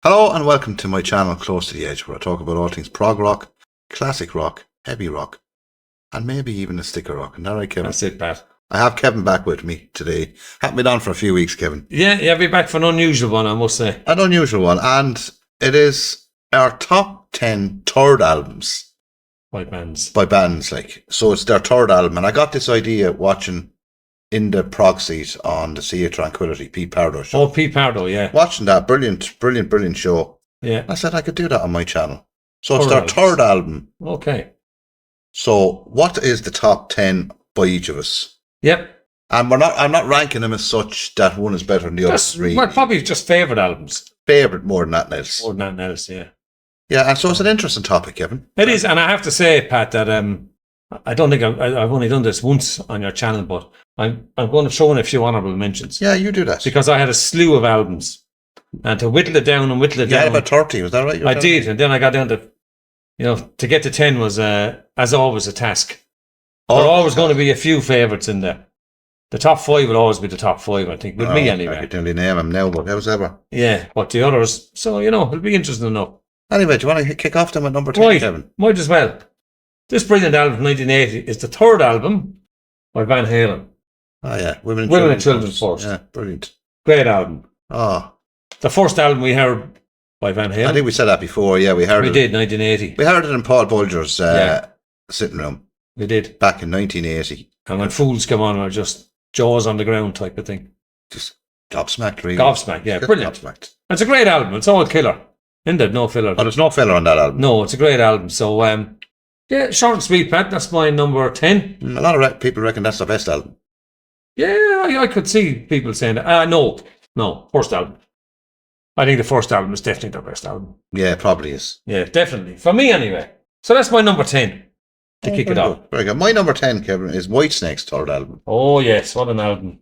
Hello and welcome to my channel Close to the Edge, where I talk about all things prog rock, classic rock, heavy rock, and maybe even a sticker rock. Isn't that right, Kevin? That's it, Pat. I have Kevin back with me today. Haven't been on for a few weeks, Kevin. Yeah, be back for an unusual one, I must say. An unusual one, and it is our top 10 third albums. By bands. So it's their third album, and I got this idea watching In the Prog Seat on the Sea of Tranquility, Pete Pardo show. Oh, Pete Pardo, yeah. Watching that, brilliant show. Yeah. I said I could do that on my channel. So it's Third their albums. third album. Okay. So what is the top 10 by each of us? Yep. And I'm not ranking them as such that one is better than the other three. Well, probably just favourite albums. Favourite more than that else. More than that else, yeah. Yeah, and so it's an interesting topic, Kevin. It is, and I have to say, Pat, that I don't think I've only done this once on your channel, but I'm going to throw in a few honourable mentions. Yeah, you do that. Because I had a slew of albums. And to whittle it down, You had about 30, was that right? I did, and then I got down to, to get to 10 was, as always, a task. There are always going to be a few favourites in there. The top 5 will always be the top 5, I think, with me anyway. I could only name them now, but how's ever. Yeah, but the others, so, it'll be interesting enough. Anyway, do you want to kick off them at number 10, Right, Kevin? might as well. This brilliant album from 1980 is the third album by Van Halen. Oh, yeah. Women and Children First. Yeah, brilliant. Great album. Oh, The first album we heard by Van Halen. I think we said that before. Yeah, we heard it. We did, 1980. We heard it in Paul Bulger's sitting room We did. back in 1980. And when Fools come on, are just jaws on the ground type of thing. Just gobsmacked, really. Gobsmacked, yeah, Just brilliant. gobsmacked. It's a great album. It's all killer. Isn't it? No filler. Oh, there's no filler on that album. No, it's a great album. So, yeah, short and sweet, Pat. That's my number 10. A lot of people reckon that's the best album. Yeah, I could see people saying that. No, first album. I think the first album is definitely their best album. Yeah, it probably is. Yeah, definitely. For me, anyway. So that's my number 10 to kick it off. Very good. My number 10, Kevin, is Whitesnake's third album. Oh, yes. What an album.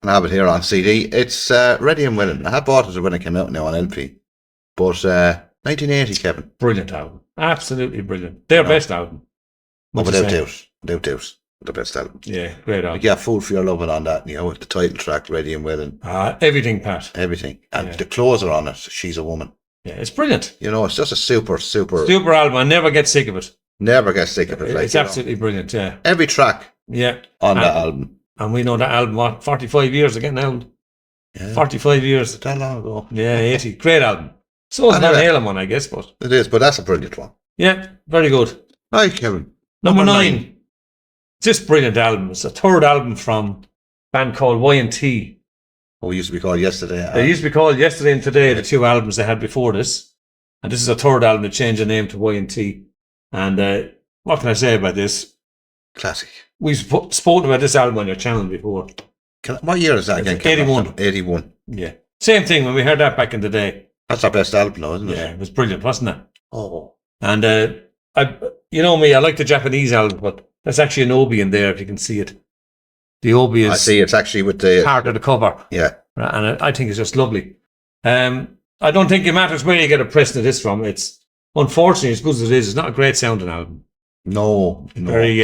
And I have it here on CD. It's Ready and Willing. I had bought it when it came out now on LP. But 1980, Kevin. Brilliant album. Absolutely brilliant. Their best album. Oh, Would you without say? doubt. Without doubt. The best album. Yeah, great album. Like, yeah, Fool for Your Loving on that, with the title track, Ready and Willing. Everything, Pat. Everything. And Yeah. the closer on it, She's a Woman. Yeah, it's brilliant. It's just a super Super album. I never get sick of it. never get sick of it. It's absolutely brilliant, yeah. Every track Yeah. on that album. And we know that album, 45 years again now. Yeah. 45 years. That long ago. Yeah, 80. Great album. So is Van Halen one, I guess, but It is, but that's a brilliant one. yeah, very good. Right, Kevin. Number 9. This brilliant album. It's a third album from a band called Y&T. Oh, it used to be called Yesterday. They used to be called Yesterday and Today, the two albums they had before this. And this is a third album that changed the name to Y&T. And what can I say about this? Classic. We've spoken about this album on your channel before. What year is that again? 81. 81. Yeah. Same thing when we heard that back in the day. That's our best album now, isn't it? Yeah, it was brilliant, wasn't it? Oh. And you know me, I like the Japanese album, but there's actually an Obi in there if you can see it. The Obi is I see it's actually with the... part of the cover. Yeah. And I think it's just lovely. I don't think it matters where you get a pressing of this from. It's unfortunately, as good as it is, it's not a great sounding album. No. Very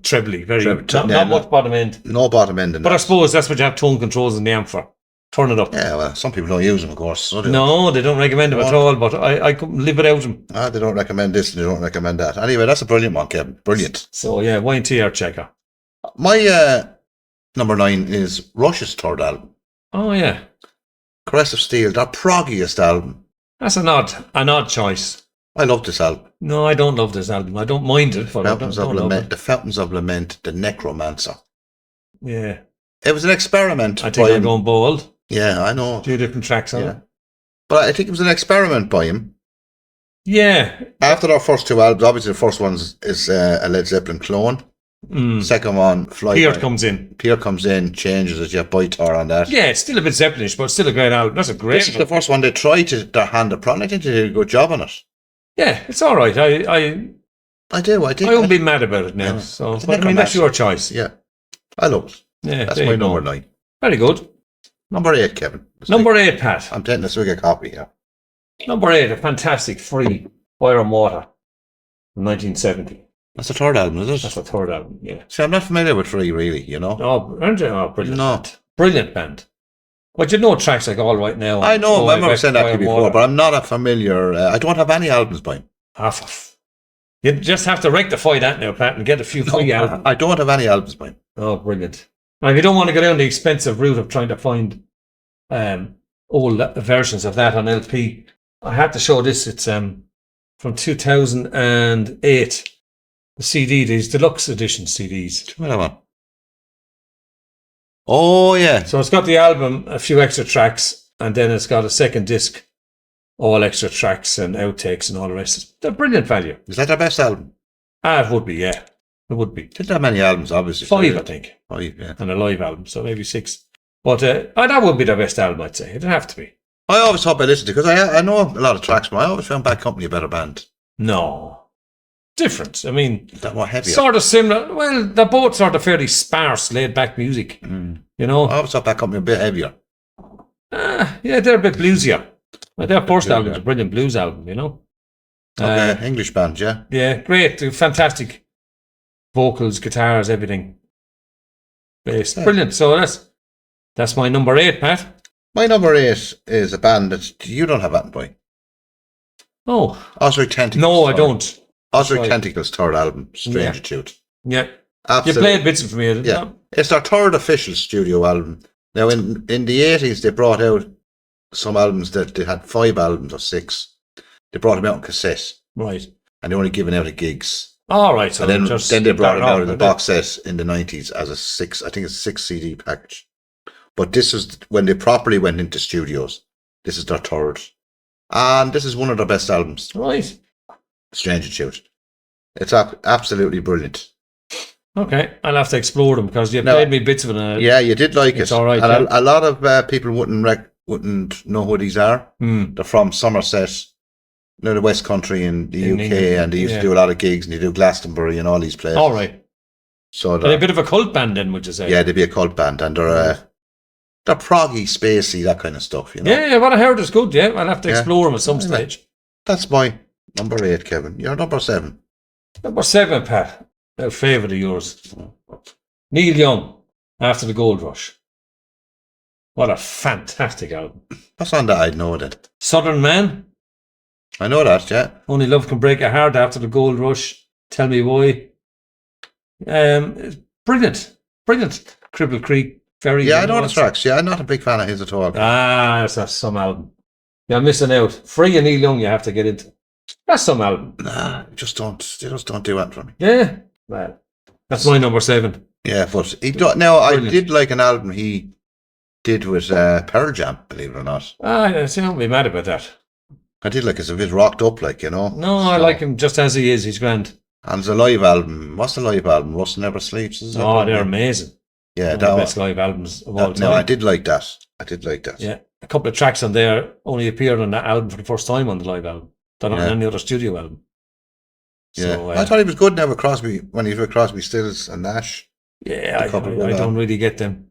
trebly, not much bottom end. No bottom end in But that. I suppose that's what you have tone controls in the amp for. Turn it up. Yeah, well, some people don't use them, of course. So No, they don't recommend them at all, but I couldn't live without them. They don't recommend this and they don't recommend that. Anyway, that's a brilliant one, Kevin. Brilliant. So yeah, Y&T are checker. My number 9 is Rush's third album. Oh yeah. Caress of Steel, their proggiest album. That's an odd choice. I love this album. No, I don't love this album. I don't mind it, but Fountains I of don't love Lament, it. The Fountains of Lament, The Necromancer. Yeah. It was an experiment I think by I'm him. going bold. Yeah, I know. 2 different tracks on Yeah. it. But I think it was an experiment by him. Yeah. After our first two albums, obviously the first one is a Led Zeppelin clone. Second one, Fly Pierre By. comes in. Pierre comes in, changes it, you have Boitar on that. Yeah, it's still a bit Zeppelinish, but still a great album. That's a great This is the first one they tried to their hand upon. I think they did a good job on it. Yeah, it's all right. I won't be mad about it now. Yeah. So, It's a but I mean, that's Necromancer. your choice. Yeah. I love it. Yeah, That's there my you go. number 9. Very good. Number 8, Kevin. Number 8, Pat. I'm taking a swig of coffee here. Number 8, a fantastic Free, Fire and Water, from 1970. That's the third album, is it? That's the third album, yeah. See, I'm not familiar with Free, really, Oh, aren't you? Oh, brilliant. No. Band. Brilliant band. But you know tracks like All Right Now. I know, I remember saying that to you before, Water. but I'm not a familiar. I don't have any albums by him. You just have to rectify that now, Pat, and get a few free albums. I don't have any albums by him. Oh, brilliant. And if you don't want to go down the expensive route of trying to find old versions of that on LP, I had to show this. It's from 2008. The CD, these deluxe edition CDs. What am I? Oh, yeah. So it's got the album, a few extra tracks, and then it's got a second disc, all extra tracks and outtakes and all the rest. They're brilliant value. Is that their best album? It would be, yeah. It would be. Didn't have many albums, obviously. 5, I think. 5, yeah. And a live album, so maybe 6. But that would be their best album, I'd say. It'd have to be. I always hope I listened to it, because I know a lot of tracks, but I always found Bad Company a better band. No. Different. I mean, That more heavier. sort of similar. Well, they're both sort of fairly sparse, laid-back music. You know? I always thought Bad Company a bit heavier. Yeah, they're a bit bluesier. But their first Yeah, album's yeah. a brilliant blues album, you know? Okay, English band, yeah. Yeah, great. Fantastic vocals, guitars, everything. Bass. Yeah. Brilliant. So that's my number 8, Pat. My number 8 is a band that you don't have that by. Oh, Osric Tentacles. no, I don't. Osric Sorry. Tentacles' third album, Strangitude. Yeah. You Absolutely. played bits of me. Yeah. It's their third official studio album. Now, in the 80s, they brought out some albums that they had 5 albums or 6. They brought them out on cassette, Right. and they were only giving out at gigs. All right. So And just then they brought it started out off as a with box set in the 90s as a 6, I think it's a 6 CD package. But this is when they properly went into studios. This is their third. And this is one of their best albums, it. Right. Strangitude. It's absolutely brilliant. Okay. I'll have to explore them because you No. played me bits of it. Yeah, you did like It's it. all right, And yeah. a lot of people wouldn't know who these are. Hmm. They're from Somerset, the West Country in the In UK, England, and they used yeah. to do a lot of gigs, and they do Glastonbury and all these places. All right. So They're a bit of a cult band then, would you say? yeah, they'd be a cult band, and they're proggy, spacey, that kind of stuff. You know. Yeah, what I heard is good, yeah. I'll have to Yeah. explore them at some Anyway. stage. That's my number 8, Kevin. You're number 7. Number 7, Pat. A favourite of yours. Neil Young, After the Gold Rush. What a fantastic album. What's on that? I know that. Southern Man, I know that. Yeah. Only Love Can Break a Heart, After the Gold Rush. Tell Me Why. Brilliant. Brilliant. Cripple Creek, very Yeah, I good. know the tracks. Yeah, I'm not a big fan of his at all. That's some album. You're missing out. Free and Neil Young you have to get into. That's some album. Nah, they just don't do that for me. Yeah. Well, that's my number 7. Yeah, but now I Brilliant. did like an album he did with Pearl Jam, believe it or not. I don't be mad about that. I did like it's a bit rocked up, like, you know. No, I like him just as he is. He's grand. And it's a live album. What's the live album? Rust Never Sleeps. Is that Oh, what they're it is? amazing. Yeah, One of the that best live albums of all time. No, I did like that. I did like that. Yeah, a couple of tracks on there only appeared on that album for the first time on the live album. They're not Yeah. on any other studio album. Yeah. So, I thought he was good now with Crosby, when he was with Crosby, Stills and Nash. yeah, a couple I of don't really get them.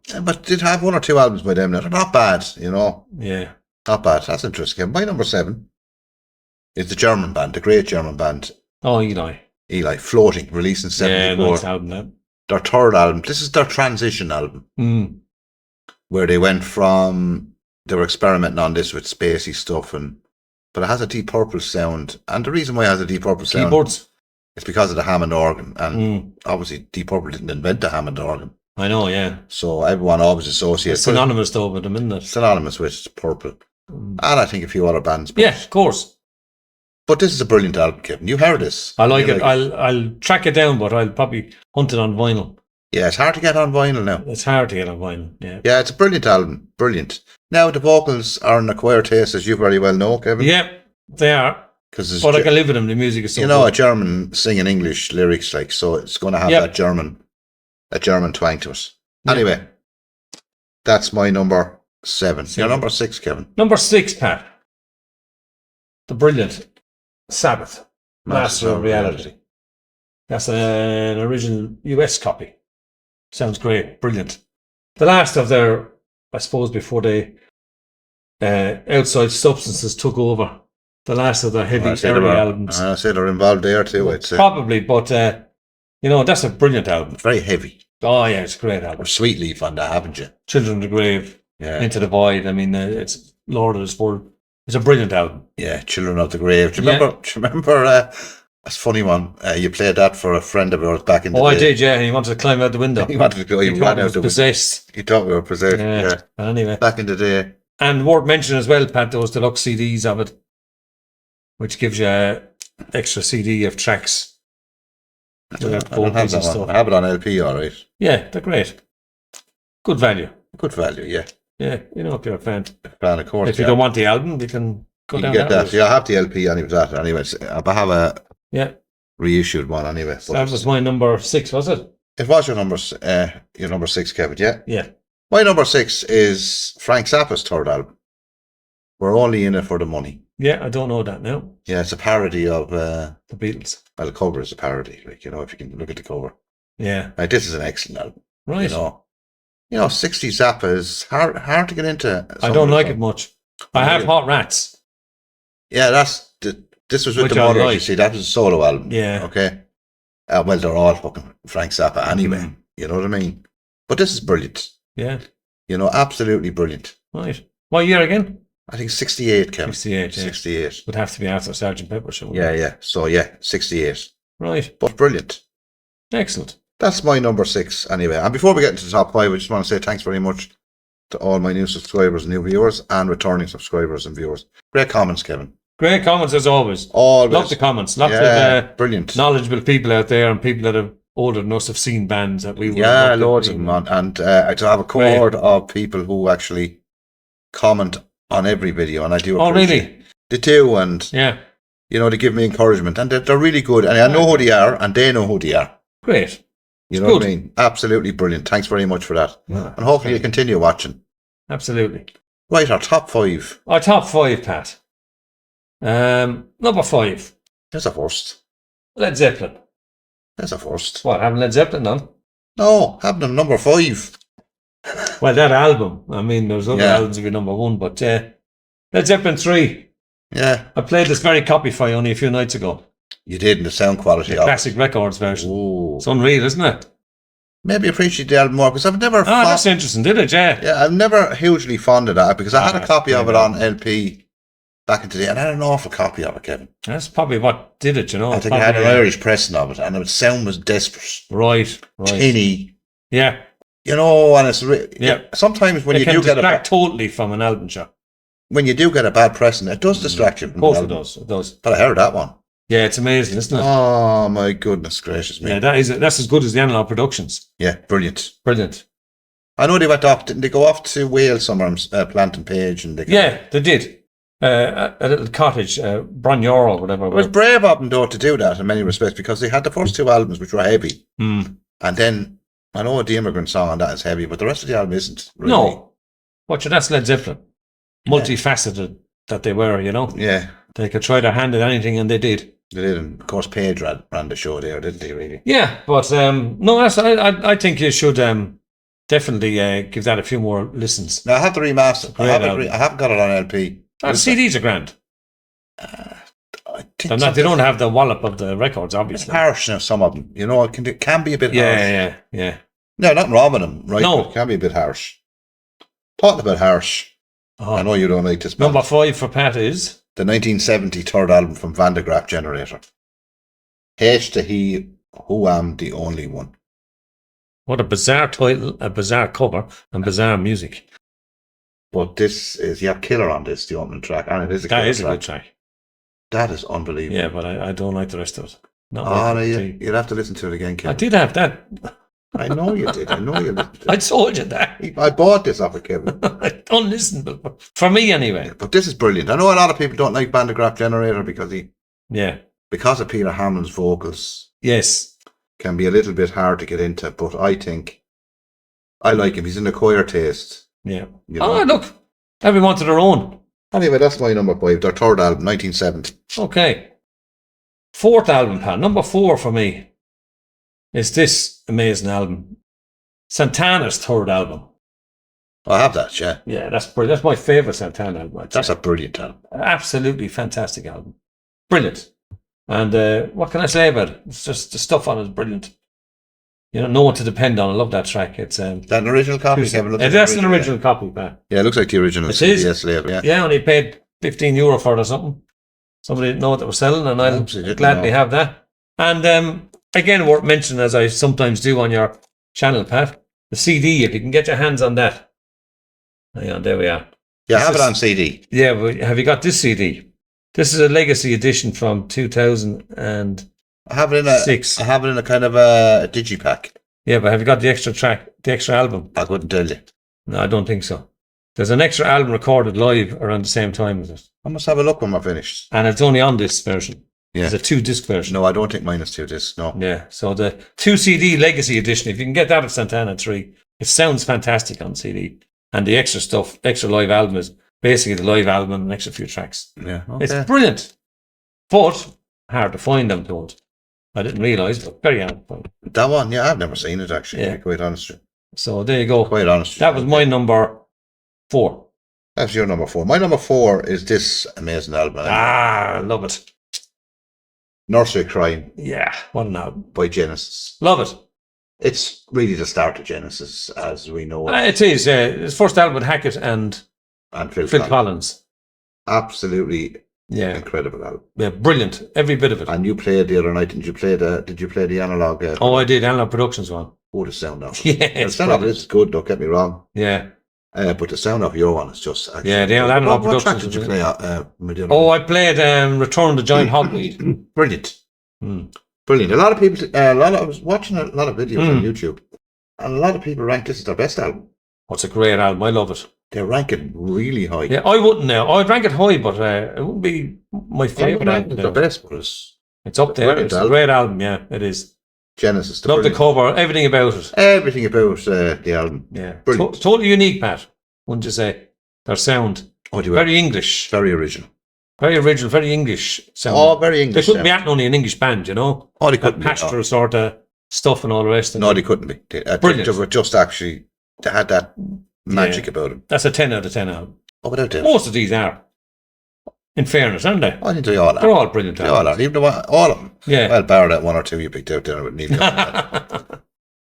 Yeah, but did have 1 or 2 albums by them now. They're not bad, you know. Yeah. Not bad. That's interesting. My number 7 is the German band, the great German band, Oh, Eli. Eli, Floating, released in Yeah, 74. nice album, that. Their third album. This is their transition album, Mm. where they went from, they were experimenting on this with spacey stuff, but it has a Deep Purple sound. And the reason why it has a Deep Purple sound Keyboards. is because of the Hammond organ. And Mm. obviously Deep Purple didn't invent the Hammond organ. I know, yeah. So everyone always associates It's synonymous though with them, isn't it? synonymous with Purple. Mm. And I think a few other bands. But, Yeah, of course. but this is a brilliant album, Kevin. You heard this. I like You it. I'll track it down, but I'll probably hunt it on vinyl. Yeah, it's hard to get on vinyl now. It's hard to get on vinyl, yeah. Yeah, it's a brilliant album. Brilliant. Now, the vocals are an acquired taste, as you very well know, Kevin. Yeah, they are. Because But I can live with them. The music is so you know, a good. German singing English lyrics, like, so it's going to have Yep. that German twang to it. Yeah. Anyway, that's my number 7. Your number 6, Kevin. Number 6, Pat. The brilliant Sabbath, Master of Reality. That's an original US copy. Sounds great. Brilliant. The last of their, I suppose, before they Outside Substances took over, the last of their heavy early albums. I say they're involved there too, I'd say. Probably, but that's a brilliant album. Very heavy. Oh yeah, it's a great Or album. Sweet Leaf on that, haven't you? Children of the Grave. Yeah. Into the Void. I mean, it's Lord of the Sport. It's a brilliant album. Yeah, Children of the Grave. Do you remember that's a funny one. You played that for a friend of yours back in the day. I did, yeah. He wanted to climb out the window. He wanted to go. He He ran thought he out was the window. possessed. He thought we were possessed. Yeah. But anyway. Back in the day. And worth mentioning as well, Pat, those deluxe CDs of it, which gives you an extra CD of tracks. I don't have that one. Stuff. I have it on LP, all right. Yeah, they're great. Good value. Good value, yeah. Yeah, you know, if you're a fan. Fan, of course. If you don't want the album, you can go you down can get that. route. Yeah, I have the LP anyway. That anyway. I have a reissued one anyway. So that was my number 6, was it? It was your number 6, Kevin. Yeah. Yeah. My number 6 is Frank Zappa's third album. We're only in it for the money. Yeah, I don't know that now. Yeah, it's a parody of The Beatles. well, the cover is a parody. Like, you know, if you can look at the cover. Yeah. Like, this is an excellent album. Right. You know, 60 Zappa is hard to get into. I don't like it much. I have Hot Rats. Yeah, this was with Which the I Mother. like. You see, that was a solo album. Yeah. Okay. Well, they're all fucking Frank Zappa anyway. Mhm. You know what I mean? But this is brilliant. Yeah. You know, absolutely brilliant. Right. What year again? I think 68, Kevin. 68, yeah. 68. Would have to be after Sgt. Pepper show. Yeah, yeah. So, yeah, 68. Right. But brilliant. Excellent. That's my number 6 anyway. And before we get into the top 5, I just want to say thanks very much to all my new subscribers and new viewers and returning subscribers and viewers. Great comments, Kevin. Great comments as always. Always. Love the comments. Lots of brilliant. knowledgeable people out there and people that are older than us have seen bands that we would Yeah, loads of them. And to have a cohort of people who actually comment on every video, and I do appreciate really? They do, and Yeah. you know, they give me encouragement, and they're really good, and I know who they are, and they know who they are. Great. You It's know what I good. mean? Absolutely brilliant. Thanks very much for that. Yeah. And hopefully you continue watching. Absolutely. Right, our top 5. Our top 5, Pat. Number 5, There's a first. Led Zeppelin. There's a first. What, having Led Zeppelin on? No, having them number 5. Well, that album. I mean, there's other Yeah. albums if you're number 1, but Led Zeppelin 3. Yeah, I played this very Copify only a few nights ago. you did in the sound quality The of classic records it. version. Ooh. It's unreal, isn't it? Maybe appreciate the album more, because I've never That's interesting, did it? Yeah. Yeah, I'm never hugely fond of that, because I had a that's copy of it brilliant. on LP back in the day, and I had an awful copy of it, Kevin. That's probably what did it, you know. I think I had an Irish pressing of it, and the sound was desperate, Right. tinny, Yeah. you know. And it's Yeah. Sometimes when It you can do get distract totally from an album shot. a bad pressing, it does distract you. Of From course the it album. does. It does. But I heard that one. Yeah, it's amazing, isn't it? Oh my goodness gracious me! Yeah, that's as good as the Analog Productions. Yeah, brilliant. Brilliant. I know they went off. Didn't they go off to Wales somewhere? Planting Page and they. Yeah, they did. A little cottage, Bronyore or whatever. It was brave of them though to do that in many respects, because they had the first 2 albums which were heavy, Mm. and then I know the Immigrant Song on that is heavy, but the rest of the album isn't. Really. No. Watch it, that's Led Zeppelin. Multifaceted that they were, you know. Yeah, They could try their hand at anything and they did. they did, and of course Page ran the show there, didn't they? Really? Yeah, but no, I think you should definitely give that a few more listens. Now I have the remaster. Great album. I haven't got it on LP. The CDs are grand. I They're think not, they don't have the wallop of the records, it's obviously. harsh now. Some of them, you know, it can be a bit harsh. Yeah. No, nothing wrong with them, right? No. But it can be a bit harsh. Talking about harsh, Oh. I know you don't like this. band. Number 5 for Pat is The 1970 third album from Van de Graaff Generator. H to He, Who Am the Only One. what a bizarre title, a bizarre cover, and bizarre music. But this is, you have Killer on this, the opening track, and it is a That killer is a track. good track. That is unbelievable. Yeah, but I don't like the rest of it. Not Oh, my no, cup of tea. you'd have to listen to it again, I Kevin. did have that. I know you did. I know you listened to I it. told you that. I bought this off of Kevin. I don't listen, but for me anyway. But this is brilliant. I know a lot of people don't like Van de Graaff Generator Yeah. because of Peter Hammond's vocals Yes. can be a little bit hard to get into, but I think I like him. He's in the choir taste. Yeah. You know? Oh, look. Everyone to their own. Anyway, that's my number 5, their third album, 1970. Okay. 4th album, Pat. Number 4 for me is this amazing album. Santana's 3rd album. I have that, yeah. Yeah, that's brilliant. That's my favourite Santana album. I'd That's say. a brilliant album. Absolutely fantastic album. Brilliant. And what can I say about it? It's just the stuff on it is brilliant. You know what to depend on. I love that track. It's That an original copy? Kevin? Looks like that's an yeah. original copy, Pat. Yeah, it looks like the original It is. CBS label. Yeah. Yeah, only paid €15 for it or something. Somebody didn't know what they were selling, and I'll Oops, I didn't gladly know. have that. And again, worth mentioning, as I sometimes do on your channel, Pat, the CD, if you can get your hands on that. Hang on, there we are. Yeah, This have it is- on CD. Yeah, but have you got this CD? This is a legacy edition from 2000 I have it in a. Six. I have it in a kind of a digipack. Yeah, but have you got the extra track, the extra album? I couldn't tell you. No, I don't think so. There's an extra album recorded live around the same time as it. I must have a look when we're finished. And it's only on this version. Yeah. It's a 2-disc version. No, I don't think mine is 2 discs. No. Yeah, so the 2 CD legacy edition, if you can get that of Santana 3, it sounds fantastic on CD. And the extra stuff, extra live album is basically the live album and an extra few tracks. Yeah. It's Okay. brilliant. But hard to find, I'm told. I didn't realise, but very hard to find. That one, yeah, I've never seen it actually. Yeah. To be quite honest. with you. So there you go. Quite honest. with That you. was my number 4. That's your number 4. My number 4 is this amazing album, Ah, love it. Nursery Crime Yeah, what an album. by Genesis. Love it. It's really the start of Genesis as we know it. It is. His first album with Hackett and And Phil Phil Collins. Collins. Absolutely Yeah, incredible album. yeah, brilliant. Every bit of it. And you played the other night, did you play the analog? Oh, I did. Analog Productions one. Oh, the sound of it. Yeah, The it's sound of it brilliant. is good, don't get me wrong. Yeah. But the sound of your one is just actually. Yeah, the analog what track productions did you is play? With the other Oh, one? I played Return to Giant Hogweed. Brilliant. Mm. Brilliant. I was watching a lot of videos on Mm. YouTube, and a lot of people rank this as their best album. What's a great album. I love it. They're ranking really high. Yeah, I wouldn't now. I'd rank it high, but it wouldn't be my I favourite wouldn't rank album. it their now. best, but it's It's up there. Brilliant It's a album. great album. Yeah, it is. Genesis. Love the brilliant- cover. Everything about it. Everything about the album. Yeah. Brilliant. Totally unique, Pat. Wouldn't you say? Their sound. Oh, do you Very English. very original. Very original. Very English sound. Oh, very They English. couldn't be yeah. acting only an English band, you know? Oh, they That couldn't be. pastoral sort of stuff and all the rest. No, they couldn't be. Brilliant. They were just actually, they had that magic about them. That's a 10 out of 10 album. Oh, without them. Most of these are. In fairness, aren't they? I think they all They're are. all brilliant They all albums. are. Even the one, all of them. Yeah. Well, bar that one or two you picked out there with Neil Young.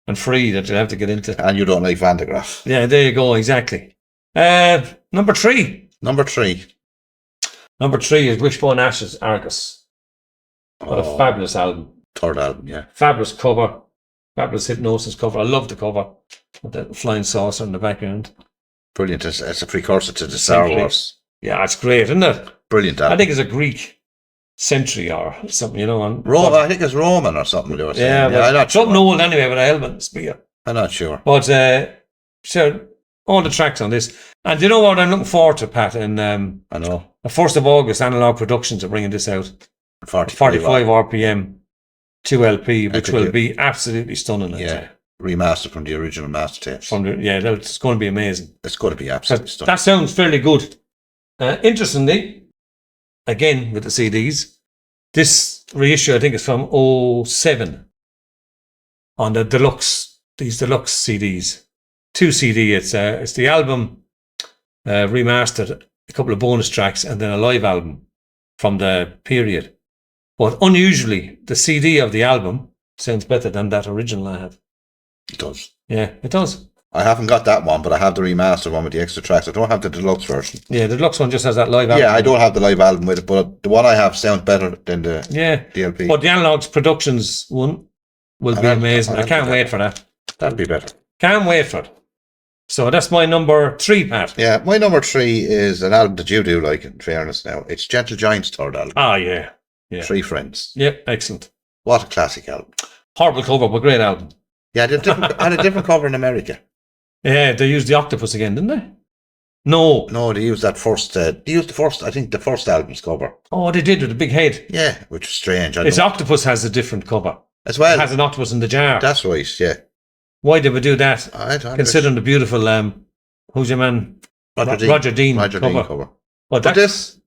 And free that you have to get into. And you don't like Van de Graaff. Yeah, there you go. Exactly. Number 3. Number 3. Number 3 is Wishbone Ashes, Argus. What a fabulous album. Third album, yeah. Fabulous cover. Fabulous Hypnosis cover. I love the cover. With the flying saucer in the background. Brilliant. It's a precursor to the Star Simply. Wars. Yeah, it's great, isn't it? Brilliant I album. think it's a Greek century or something, you know. I think it's Roman or something. They were saying. Yeah, but I'm not something sure. old anyway with a helmet and spear. I'm not sure. But so all the tracks on this, and you know what I'm looking forward to, Pat? In I know. the 1st of August, Analog Productions are bringing this out, 45 RPM, 2 LP, which will be absolutely stunning. I'd Yeah. say. Remastered from the original master tapes. It's going to be amazing. It's going to be absolutely stunning. That sounds fairly good. Interestingly, again with the CDs, this reissue I think is from 07 on the deluxe. These deluxe CDs, 2 CD. It's the album remastered, a couple of bonus tracks, and then a live album from the period. But unusually, the CD of the album sounds better than that original I have. It does. Yeah, it does. I haven't got that one, but I have the remastered one with the extra tracks. I don't have the deluxe version. Yeah, the deluxe one just has that live album. Yeah, I don't have the live album with it, but the one I have sounds better than the Yeah, DLP. but the Analogs Productions one will be amazing. I can't wait for that. That'd be better. Can't wait for it. So that's my number 3, Pat. Yeah, my number 3 is an album that you do like, in fairness now. It's Gentle Giant's third album. Ah, yeah. Yeah. 3 Friends. Yep, excellent. What a classic album. Horrible cover, but great album. Yeah, they had a different cover in America. Yeah, they used the octopus again, didn't they? No. No, they used that first, they used the first album's cover. Oh, they did with the big head. Yeah, which was strange. Its octopus has a different cover. As It well. has an octopus in the jar. That's right, yeah. Why did we do that? I don't Considering the beautiful, who's your man? Roger Dean cover. cover. But But this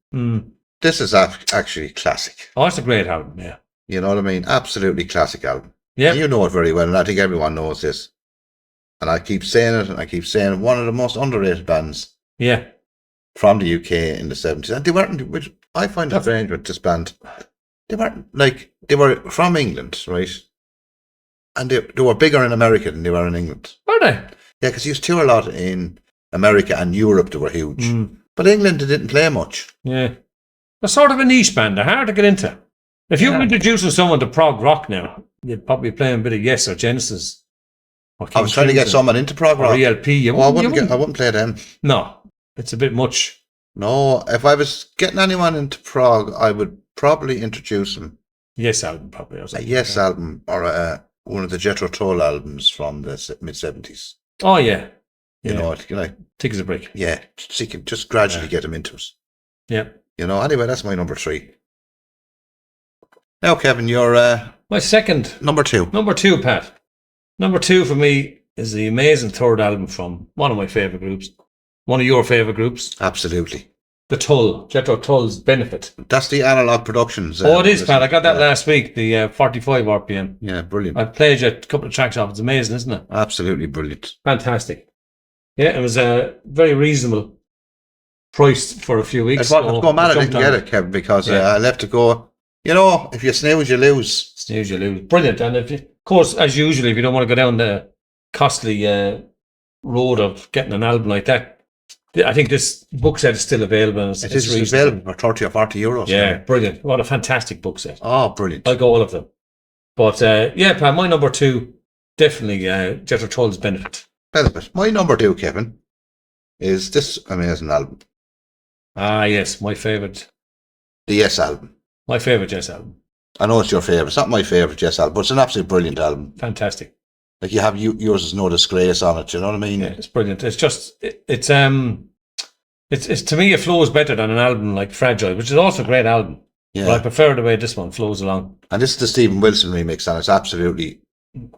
is actually classic. oh, it's a great album, yeah. You know what I mean? Absolutely classic album. Yeah. And you know it very well, and I think everyone knows this. And I keep saying it, and I keep saying it. One of the most underrated bands Yeah. from the UK in the 70s. And they weren't, which I find it strange with this band. They weren't, like, they were from England, right? And they were bigger in America than they were in England. Are they? Yeah, because he used to tour a lot in America and Europe. They were huge. Mm, But England, they didn't play much. yeah. They're sort of a niche band. They're hard to get into. If you were Yeah. introducing someone to prog rock now, you'd probably play a bit of Yes or Genesis. Or I was trying to get someone into prog or rock. ELP. You Oh, I wouldn't- wouldn't play them. No, it's a bit much. No, if I was getting anyone into prog, I would probably introduce them Yes album, probably. Or a something. Yes album or one of the Jethro Tull albums from the mid-70s. Oh, yeah. You Yeah. know, Thick as a brick. yeah, so you can just gradually Yeah. get them into it. Yeah. You know, anyway, that's my number 3. Now, Kevin, you're My second, number 2. number 2, Pat. Number 2 for me is the amazing third album from one of my favourite groups. One of your favourite groups. Absolutely. The Tull. Jethro Tull's Benefit. That's the Analog Productions. Oh, it is, Pat. I got that yeah. last week, the 45 RPM. Yeah, brilliant. I played you a couple of tracks off. It's amazing, isn't it? Absolutely brilliant. Fantastic. Yeah, it was a very reasonable price for a few weeks. I was going mad I jumped didn't on get it, Kevin, because Yeah. I left to go. You know, if you snooze, you lose. Snooze, you lose. Brilliant. And of course, as usual, if you don't want to go down the costly road of getting an album like that, I think this book set is still available. And It is reasonable. available for 30 or 40 euros. Yeah, Kevin. brilliant. What a fantastic book set. Oh, brilliant. Like all of them. But yeah, Pat, my number 2, definitely Jethro Tull's Benefit. Benefit. My number 2, Kevin, is this amazing album, Ah, yes, my favourite. the Yes album. My favourite Yes album. I know it's your favourite. It's not my favourite Yes album, but it's an absolutely brilliant album. Fantastic. Like you have yours is No Disgrace on it. You know what I mean? Yeah, it's brilliant. It's just it's to me it flows better than an album like Fragile, which is also a great album. Yeah. But I prefer the way this one flows along. And this is the Stephen Wilson remix, and it's absolutely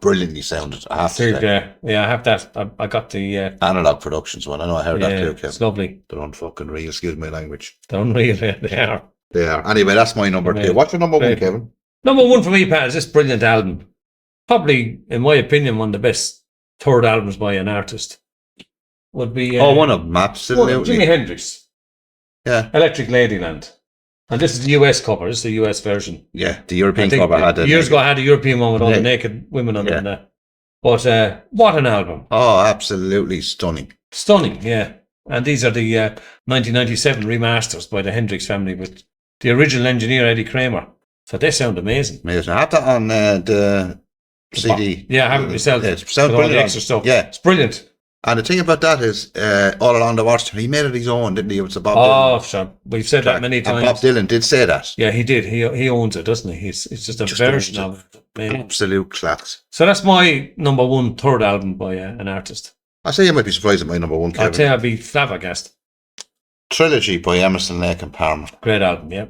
brilliantly sounded. I have to say. Yeah, I have that. I got the Analog Productions one. I know I heard that yeah, too, Kevin. it's lovely. They're unfucking real. Excuse my language. They're unreal. They are. They are. Anyway, that's my number 2. Amazing. What's your number 1, Great. Kevin? Number 1 for me, Pat, is this brilliant album. Probably, in my opinion, one of the best third albums by an artist. Would be One of them, one absolutely. of Jimi Hendrix, Yeah, Electric Ladyland. And this is the US cover. This is the US version. yeah. The European I think cover had it. years ago I had a European one with all Yeah. the naked women on Yeah. it. And that. But what an album. Oh, absolutely stunning. Stunning, yeah. And these are the 1997 remasters by the Hendrix family with the original engineer Eddie Kramer. So they sound amazing. Amazing. I have that on the CD. Yeah, I have it myself. Yeah, it With sounds all the brilliant. extra stuff. Yeah. It's brilliant. And the thing about that is, all along the watch, he made it his own, didn't he? It was a Bob Oh, Dylan. sure. We've said that many And Bob times. Dylan did say that. Yeah, he did. He owns it, doesn't he? It's just a Just version owns of it. Maybe. Absolute class. So that's my number 1 third album by an artist. I say you might be surprised at my number 1, I'd Kevin. say I'd be flabbergasted. Trilogy by Emerson, Lake and Palmer. Great album, yeah.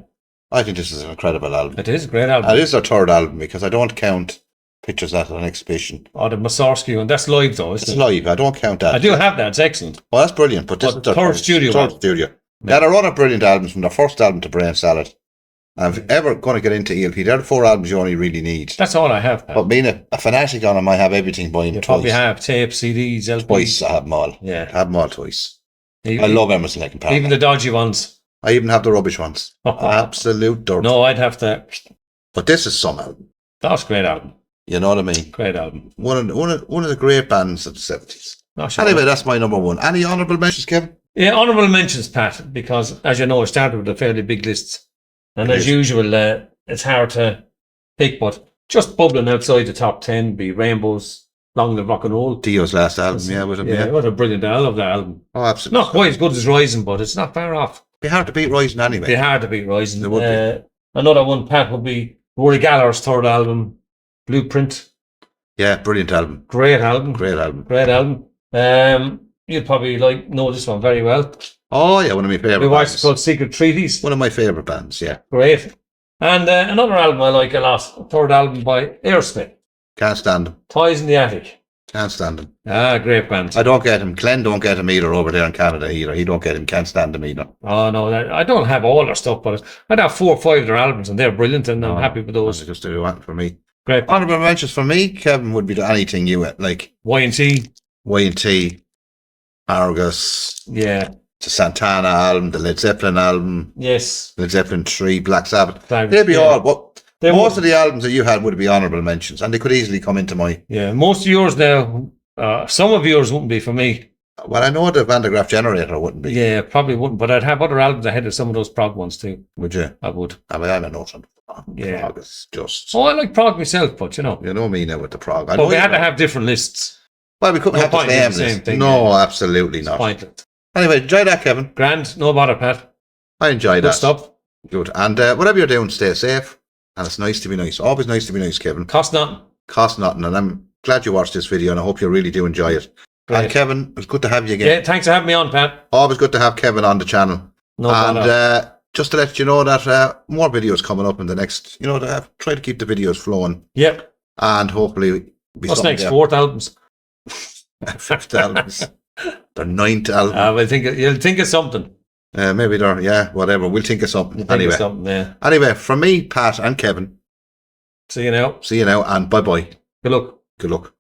I think this is an incredible album. It is a great album. It is their third album because I don't count pictures at an exhibition. Oh, the Mussorgsky one. That's live though, isn't It's it? live. I don't count that. I do have that. It's excellent. Well, that's brilliant. But this But is their third studio one. Third studio. They had a run of brilliant albums from their first album to Brain Salad. And if you're ever going to get into ELP, they're the 4 albums you only really need. That's all I have. Pat. But being a fanatic on them, I have everything by him You twice. probably have tapes, CDs, LPs. Twice, I have them all. I Yeah. have them all twice. Even, I love Emerson, Lake and Palmer. even the dodgy ones. I even have the rubbish ones. Absolute dirt. No, I'd have to. But this is some album. That's a great album. You know what I mean? Great album. One of the great bands of the 70s. Oh, sure. Anyway, that's my number 1. Any honourable mentions, Kevin? Yeah, honourable mentions, Pat, because as you know, I started with a fairly big list. And It as is. usual, it's hard to pick, but just bubbling outside the top 10 be Rainbows, Long Live Rock and Roll. Dio's last album, yeah, with him, yeah. What a brilliant album. I love that album. Oh, absolutely. Not quite as good as Rising, but it's not far off. Be hard to beat Rising It'd anyway. be hard to beat Rising. It would be. Another one, Pat, would be Rory Gallagher's third album, Blueprint. Yeah, brilliant album. Great album. Great album. Great album. You'd probably know this one very well. Oh, yeah, one of my We favourite watched it bands. called Secret Treaties. One of my favourite bands, yeah. Great. And another album I like a lot, third album by Aerosmith, Can't stand them. Toys in the Attic. Can't stand them. Ah, great band. I don't get him. Glenn don't get him either over there in Canada either. He don't get him. Can't stand him either. Oh, no, I don't have all their stuff, but I'd have 4 or 5 of their albums, and they're brilliant, and I'm happy with Those those. just do one for me. Great. Honourable mentions for me, Kevin, would be to anything you like Y&T, Y&T, Argus, yeah, the Santana album, the Led Zeppelin album, yes. Led Zeppelin 3, Black Sabbath. Thanks, They'd be yeah. all. Most of the albums that you had would be honourable mentions, and they could easily come into my. Yeah, most of yours now, some of yours wouldn't be for me. Well, I know the Van de Graaff Generator wouldn't be. Yeah, probably wouldn't, but I'd have other albums ahead of some of those prog ones too. Would you? I would. I mean, I'm a note on Yeah. prog. It's just. Oh, I like prog myself, but you know. You know me now with the prog. I But know we you had to don't. have different lists. Well, we couldn't No have the point in same the same list. thing, No, yeah. absolutely It's not. pointless. Anyway, enjoy that, Kevin. Grand, no bother, Pat. I enjoyed Good that. stuff. Good. And whatever you're doing, stay safe. And it's nice to be nice. Always nice to be nice, Kevin. Cost nothing. Cost nothing. And I'm glad you watched this video, and I hope you really do enjoy it. Great. And Kevin, it's good to have you again. Yeah, thanks for having me on, Pat. Always good to have Kevin on the channel. No and bother. just to let you know that more videos coming up in the next, try to keep the videos flowing. Yep. And hopefully be What's something next? there. 4th albums. 5th albums. Their 9th album. You'll think of something. Maybe they're, whatever. We'll think of something. You'll think Anyway. of something, yeah. Anyway, from me, Pat, and Kevin, See you now. see you now, and bye-bye. Good luck. Good luck.